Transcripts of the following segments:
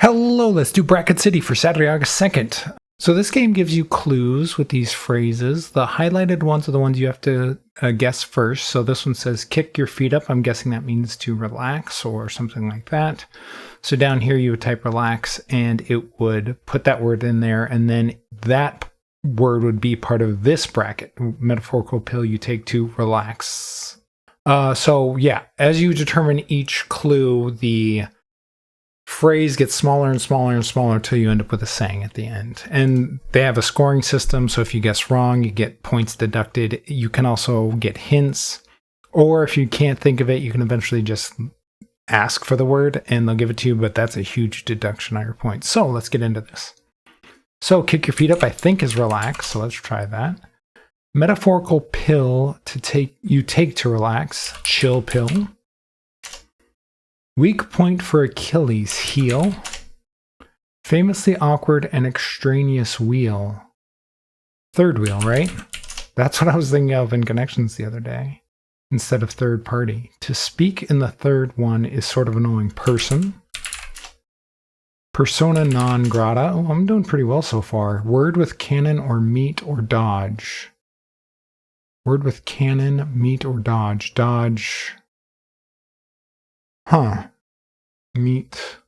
Hello, let's do Bracket City for Saturday, August 2nd. So this game gives you clues with these phrases. The highlighted ones are the ones you have to guess first. So this one says, kick your feet up. I'm guessing that means to relax or something like that. So down here you would type relax and it would put that word in there. And then that word would be part of this bracket, metaphorical pill you take to relax. So yeah, as you determine each clue, the phrase gets smaller and smaller and smaller until you end up with a saying at the end. And they have a scoring system, so if you guess wrong, you get points deducted. You can also get hints, or if you can't think of it, you can eventually just ask for the word and they'll give it to you, but that's a huge deduction on your points. So let's get into this. So kick your feet up, I think, is relax, so let's try that. Metaphorical pill you take to relax, chill pill. Weak point for Achilles, heel. Famously awkward and extraneous wheel. Third wheel, right? That's what I was thinking of in connections the other day, instead of third party. To speak in the third one is sort of annoying. Person. Persona non grata. Oh, I'm doing pretty well so far. Word with cannon or meet or dodge. Word with cannon, meet or dodge. Dodge. Huh. Meet.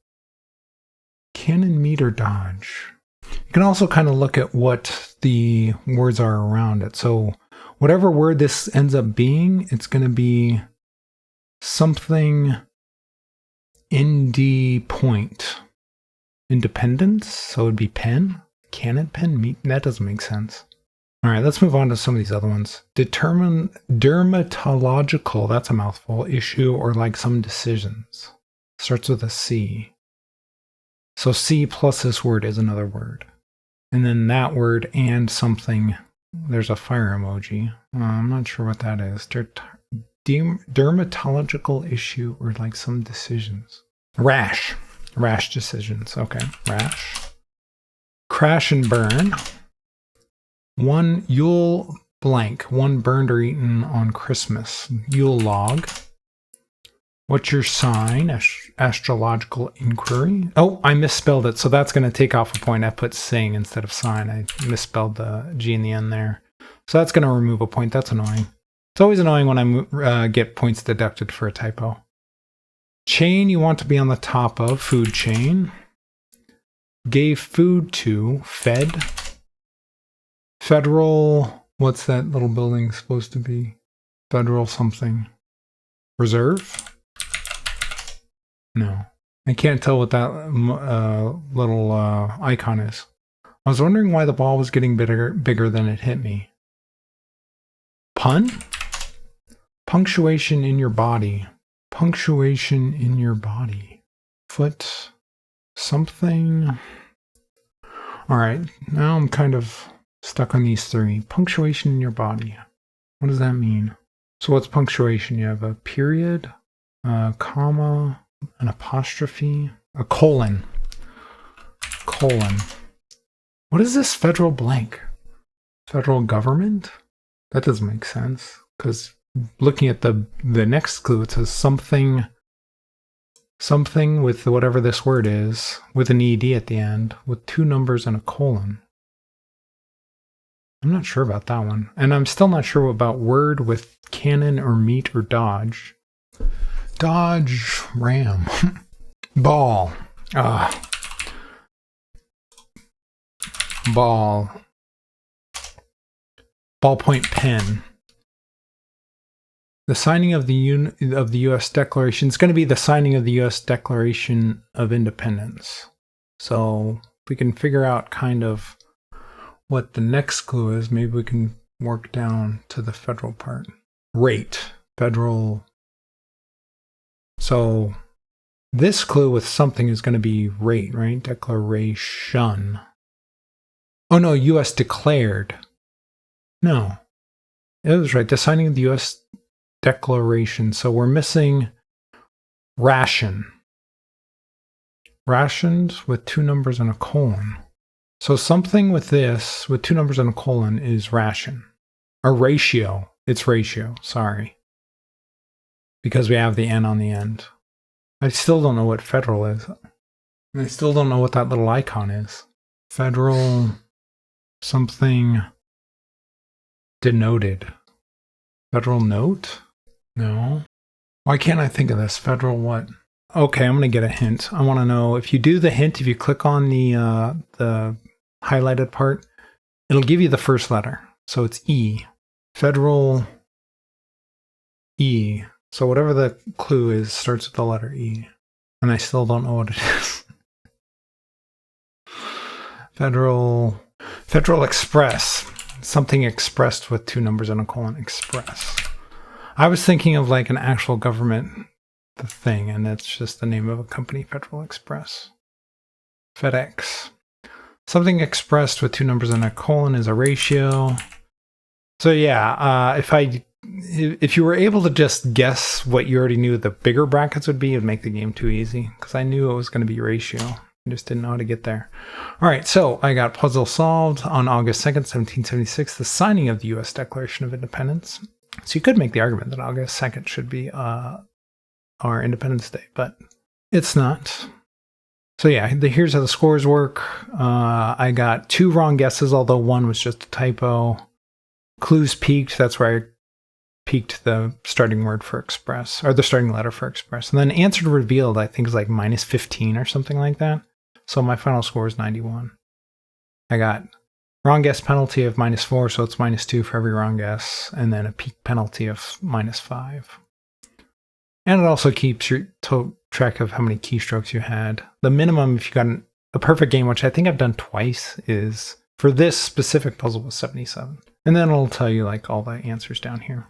Cannon, meet, or dodge. You can also kind of look at what the words are around it. So whatever word this ends up being, it's going to be something indie point. Independence, so it would be pen. Cannon, pen, meet. That doesn't make sense. All right, let's move on to some of these other ones. Determine dermatological, that's a mouthful, issue or like some decisions. Starts with a C. So C plus this word is another word. And then that word and something, there's a fire emoji. I'm not sure what that is. Dermatological issue or like some decisions. Rash. Rash decisions. Okay, rash. Crash and burn. One Yule blank. One burned or eaten on Christmas. Yule log. What's your sign? Astrological inquiry. Oh, I misspelled it, so that's going to take off a point. I put sing instead of sign. I misspelled the G in the end there. So that's going to remove a point. That's annoying. It's always annoying when I get points deducted for a typo. Chain you want to be on the top of. Food chain. Gave food to. Fed. Federal, what's that little building supposed to be? Federal something. Reserve? No. I can't tell what that little icon is. I was wondering why the ball was getting bigger than it hit me. Pun? Punctuation in your body. Punctuation in your body. Foot. Something. All right. Now I'm kind of stuck on these three. Punctuation in your body. What does that mean? So what's punctuation? You have a period, a comma, an apostrophe, a colon. Colon. What is this federal blank? Federal government? That doesn't make sense. Because looking at the next clue, it says something with whatever this word is, with an ED at the end, with two numbers and a colon. I'm not sure about that one. And I'm still not sure about word with cannon or meet or dodge. Dodge, ram. Ball. Ball. Ballpoint pen. The signing of the U.S. Declaration. It's going to be the signing of the U.S. Declaration of Independence. So if we can figure out kind of what the next clue is, maybe we can work down to the federal part. Rate. Federal. So this clue with something is going to be rate, right? Declaration. Oh no, U.S. declared. No. It was right. The signing of the U.S. Declaration. So we're missing ration. Rationed with two numbers and a colon. So something with this, with two numbers and a colon, is ration. Or ratio. It's ratio, sorry. Because we have the N on the end. I still don't know what federal is. I still don't know what that little icon is. Federal something denoted. Federal note? No. Why can't I think of this? Federal what? Okay, I'm going to get a hint. I want to know if you do the hint, if you click on the highlighted part, it'll give you the first letter. So it's E. Federal E. So whatever the clue is starts with the letter E. And I still don't know what it is. Federal Express. Something expressed with 2 numbers and a colon. Express. I was thinking of like an actual government thing, and it's just the name of a company, Federal Express. FedEx. Something expressed with 2 numbers and a colon is a ratio. So yeah, if you were able to just guess what you already knew the bigger brackets would be, it would make the game too easy, because I knew it was going to be ratio. I just didn't know how to get there. All right, so I got puzzle solved on August 2nd, 1776, the signing of the U.S. Declaration of Independence. So you could make the argument that August 2nd should be our Independence Day, but it's not. So yeah, here's how the scores work. I got 2 wrong guesses, although 1 was just a typo. Clues peaked, that's where I peaked the starting word for express, or the starting letter for express. And then answered revealed, I think is like -15 or something like that. So my final score is 91. I got wrong guess penalty of -4, so it's -2 for every wrong guess, and then a peak penalty of -5. And it also keeps your track of how many keystrokes you had. The minimum, if you got a perfect game, which I think I've done twice, is for this specific puzzle was 77. And then it'll tell you like all the answers down here.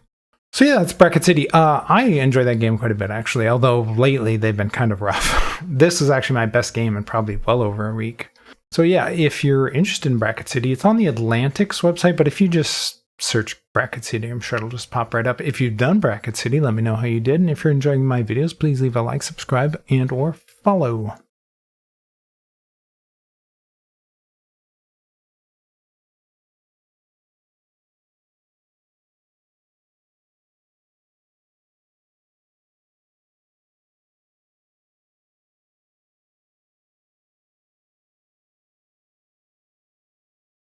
So yeah, that's Bracket City. I enjoy that game quite a bit, actually, although lately they've been kind of rough. This is actually my best game in probably well over a week. So yeah, if you're interested in Bracket City, it's on the Atlantic's website, but if you just search Bracket City, I'm sure it'll just pop right up. If you've done Bracket City, let me know how you did. And if you're enjoying my videos, please leave a like, subscribe, and or follow.